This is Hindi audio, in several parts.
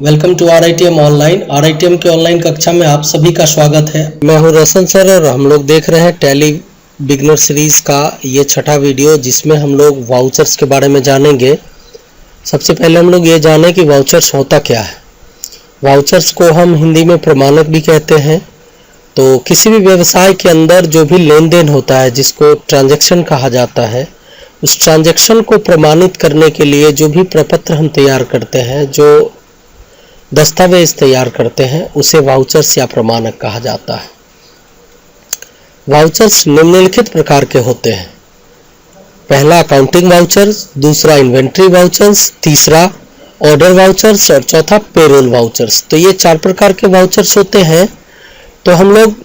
Welcome to RITM online. RITM के ऑनलाइन कक्षा में आप सभी का स्वागत है। मैं हूं रोशन सर और हम लोग देख रहे हैं टैली बिगनर सीरीज का ये छठा वीडियो, जिसमें हम लोग वाउचर्स के बारे में जानेंगे। सबसे पहले हम लोग ये जानें कि वाउचर्स होता क्या है। वाउचर्स को हम हिंदी में प्रमाणक भी कहते हैं। तो किसी भी व्यवसाय के अंदर जो भी लेन देन होता है, जिसको ट्रांजैक्शन कहा जाता है, उस ट्रांजैक्शन को प्रमाणित करने के लिए जो भी प्रपत्र हम तैयार करते हैं, जो दस्तावेज तैयार करते हैं, उसे वाउचर्स या प्रमाणक कहा जाता है। वाउचर्स निम्नलिखित प्रकार के होते हैं। पहला अकाउंटिंग वाउचर्स, दूसरा इन्वेंट्री वाउचर्स, तीसरा ऑर्डर वाउचर्स और चौथा पेरोल वाउचर्स। तो ये 4 प्रकार के वाउचर्स होते हैं। तो हम लोग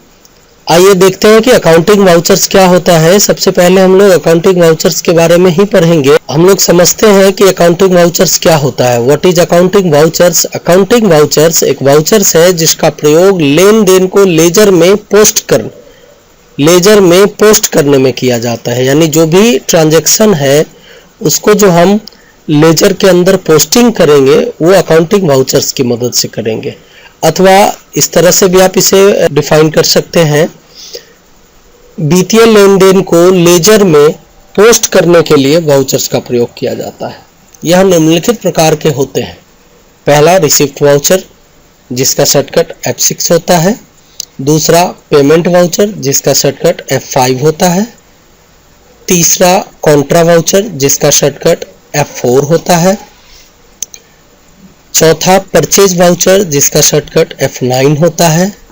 आइए देखते हैं कि अकाउंटिंग वाउचर्स क्या होता है। सबसे पहले हम लोग अकाउंटिंग वाउचर्स के बारे में ही पढ़ेंगे। हम लोग समझते हैं कि अकाउंटिंग वाउचर्स क्या होता है। What is accounting vouchers? Accounting vouchers एक वाउचर्स है जिसका प्रयोग लेन देन को लेजर में पोस्ट करने में किया जाता है। यानी जो भी ट्रांजैक्शन है उसको जो हम लेजर के अंदर पोस्टिंग करेंगे वो अकाउंटिंग वाउचर्स की मदद से करेंगे। अथवा इस तरह से भी आप इसे डिफाइन कर सकते हैं, वित्तीय लेन देन को लेजर में पोस्ट करने के लिए वाउचर्स का प्रयोग किया जाता है। यह निम्नलिखित प्रकार के होते हैं। पहला रिसिप्ट वाउचर, जिसका शॉर्टकट F6 होता है। दूसरा पेमेंट वाउचर, जिसका शॉर्टकट F5 होता है। तीसरा कॉन्ट्रा वाउचर, जिसका शॉर्टकट F4 होता है। चौथा परचेज वाउचर, जिसका शॉर्टकट F9 होता है।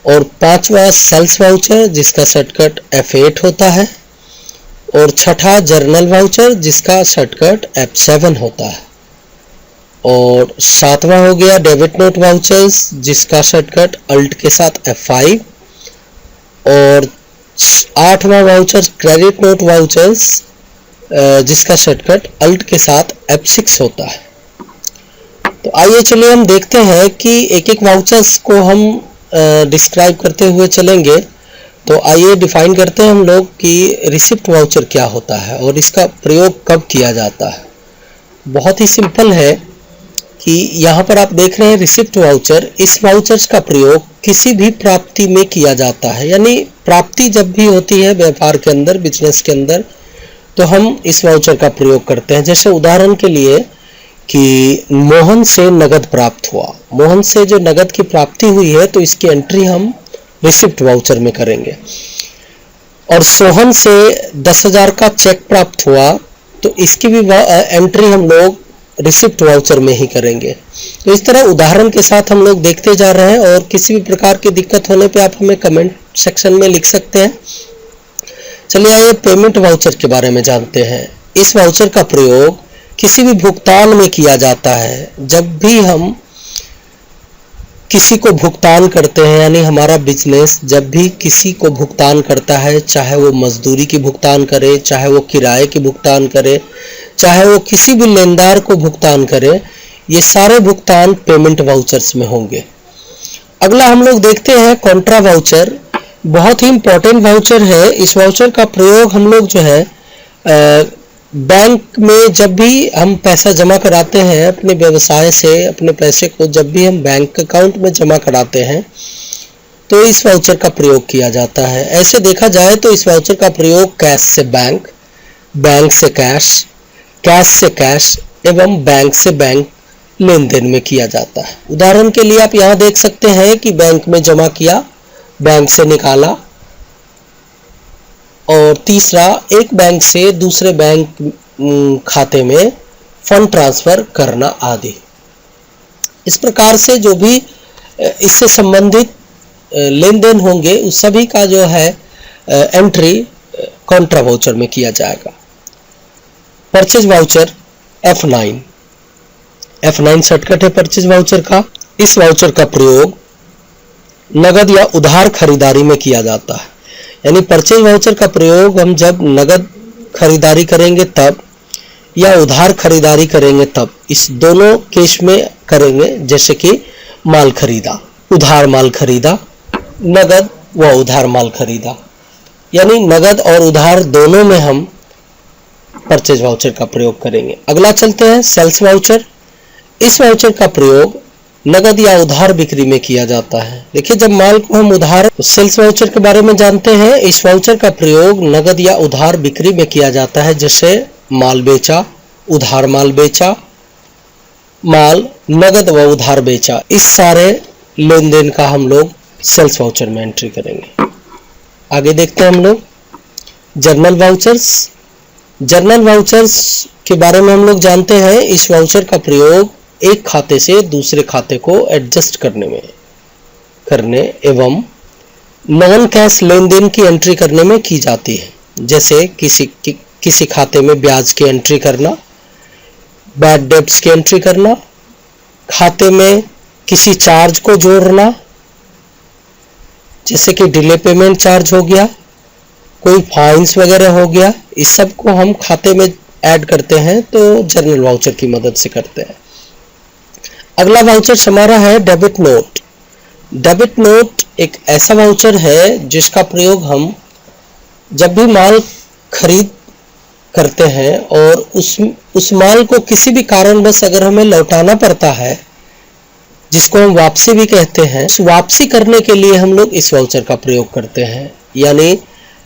और पांचवा सेल्स वाउचर, जिसका शॉर्टकट F8 होता है। और छठा जर्नल वाउचर, जिसका शॉर्टकट F7 होता है। और सातवां हो गया डेबिट नोट वाउचर्स, जिसका शॉर्टकट अल्ट के साथ F5। और आठवां वाउचर क्रेडिट नोट वाउचर्स, जिसका शॉर्टकट अल्ट के साथ F6 होता है। तो आइए चलिए हम देखते हैं कि एक एक वाउचर्स को हम डिस्क्राइब करते हुए चलेंगे। तो आइए डिफाइन करते हैं हम लोग कि रिसिप्ट वाउचर क्या होता है और इसका प्रयोग कब किया जाता है। बहुत ही सिंपल है कि यहाँ पर आप देख रहे हैं रिसिप्ट वाउचर। इस वाउचर्स का प्रयोग किसी भी प्राप्ति में किया जाता है। यानी प्राप्ति जब भी होती है व्यापार के अंदर, बिजनेस के अंदर, तो हम इस वाउचर का प्रयोग करते हैं। जैसे उदाहरण के लिए कि मोहन से नगद प्राप्त हुआ, मोहन से जो नगद की प्राप्ति हुई है तो इसकी एंट्री हम रिसिप्ट वाउचर में करेंगे। और सोहन से 10,000 का चेक प्राप्त हुआ तो इसकी भी एंट्री हम लोग रिसिप्ट वाउचर में ही करेंगे। तो इस तरह उदाहरण के साथ हम लोग देखते जा रहे हैं और किसी भी प्रकार की दिक्कत होने पे आप हमें कमेंट सेक्शन में लिख सकते हैं। चलिए आइए पेमेंट वाउचर के बारे में जानते हैं। इस वाउचर का प्रयोग किसी भी भुगतान में किया जाता है। जब भी हम किसी को भुगतान करते हैं, यानी हमारा बिजनेस जब भी किसी को भुगतान करता है, चाहे वो मजदूरी की भुगतान करे, चाहे वो किराए की भुगतान करे, चाहे वो किसी भी लेनदार को भुगतान करे, ये सारे भुगतान पेमेंट वाउचर्स में होंगे। अगला हम लोग देखते हैं कॉन्ट्रा वाउचर। बहुत ही इंपॉर्टेंट वाउचर है। इस वाउचर का प्रयोग हम लोग जो है बैंक में जब भी हम पैसा जमा कराते हैं अपने व्यवसाय से, अपने पैसे को जब भी हम बैंक अकाउंट में जमा कराते हैं तो इस वाउचर का प्रयोग किया जाता है। ऐसे देखा जाए तो इस वाउचर का प्रयोग कैश से बैंक, बैंक से कैश, कैश से कैश एवं बैंक से बैंक लेन देन में किया जाता है। उदाहरण के लिए आप यहाँ देख सकते हैं कि बैंक में जमा किया, बैंक से निकाला, और तीसरा एक बैंक से दूसरे बैंक खाते में फंड ट्रांसफर करना आदि। इस प्रकार से जो भी इससे संबंधित लेन देन होंगे उस सभी का जो है एंट्री कॉन्ट्रा वाउचर में किया जाएगा। परचेज वाउचर F9 शॉर्टकट है परचेज वाउचर का। इस वाउचर का प्रयोग नगद या उधार खरीदारी में किया जाता है। यानी परचेज वाउचर का प्रयोग हम जब नगद खरीदारी करेंगे तब, या उधार खरीदारी करेंगे तब, इस दोनों केस में करेंगे। जैसे कि माल खरीदा, उधार माल खरीदा, नगद व उधार माल खरीदा, यानी नगद और उधार दोनों में हम परचेज वाउचर का प्रयोग करेंगे। अगला चलते हैं सेल्स वाउचर। इस वाउचर का प्रयोग नगद या उधार बिक्री में किया जाता है। देखिए, जब माल को हम उधार, सेल्स वाउचर के बारे में जानते हैं। इस वाउचर का प्रयोग नगद या उधार बिक्री में किया जाता है, जैसे माल बेचा, उधार माल बेचा, माल नगद व उधार बेचा। इस सारे लेन देन का हम लोग सेल्स वाउचर में एंट्री करेंगे। आगे देखते हैं हम लोग जर्नल वाउचर्स। जर्नल वाउचर्स के बारे में हम लोग जानते हैं। इस वाउचर का प्रयोग एक खाते से दूसरे खाते को एडजस्ट करने एवं नॉन कैश लेन देन की एंट्री करने में की जाती है, जैसे किसी खाते में ब्याज की एंट्री करना, बैड डेब्ट्स की एंट्री करना, खाते में किसी चार्ज को जोड़ना, जैसे कि डिले पेमेंट चार्ज हो गया, कोई फाइन्स वगैरह हो गया। इस सब को हम खाते में ऐड करते हैं, तो जर्नल वाउचर की मदद से करते हैं। अगला वाउचर हमारा है डेबिट नोट। डेबिट नोट एक ऐसा वाउचर है जिसका प्रयोग हम जब भी माल खरीद करते हैं और उस माल को किसी भी कारणवश अगर हमें लौटाना पड़ता है, जिसको हम वापसी भी कहते हैं, उस वापसी करने के लिए हम लोग इस वाउचर का प्रयोग करते हैं। यानी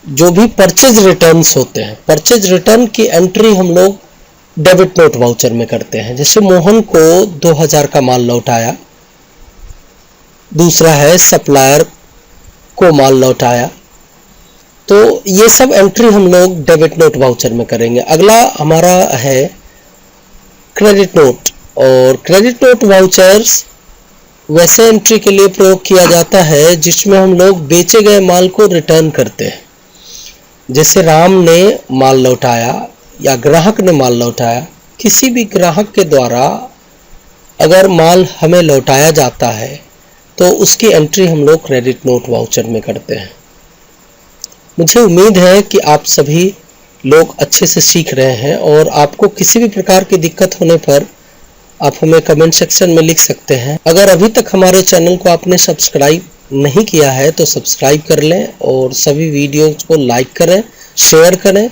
जो भी परचेज रिटर्न्स होते हैं, परचेज रिटर्न की एंट्री हम लोग डेबिट नोट वाउचर में करते हैं। जैसे मोहन को 2000 का माल लौटाया, दूसरा है सप्लायर को माल लौटाया, तो ये सब एंट्री हम लोग डेबिट नोट वाउचर में करेंगे। अगला हमारा है क्रेडिट नोट। और क्रेडिट नोट वाउचर्स वैसे एंट्री के लिए प्रयोग किया जाता है जिसमें हम लोग बेचे गए माल को रिटर्न करते हैं। जैसे राम ने माल लौटाया या ग्राहक ने माल लौटाया, किसी भी ग्राहक के द्वारा अगर माल हमें लौटाया जाता है तो उसकी एंट्री हम लोग क्रेडिट नोट वाउचर में करते हैं। मुझे उम्मीद है कि आप सभी लोग अच्छे से सीख रहे हैं, और आपको किसी भी प्रकार की दिक्कत होने पर आप हमें कमेंट सेक्शन में लिख सकते हैं। अगर अभी तक हमारे चैनल को आपने सब्सक्राइब नहीं किया है तो सब्सक्राइब कर लें और सभी वीडियोज को लाइक करें, शेयर करें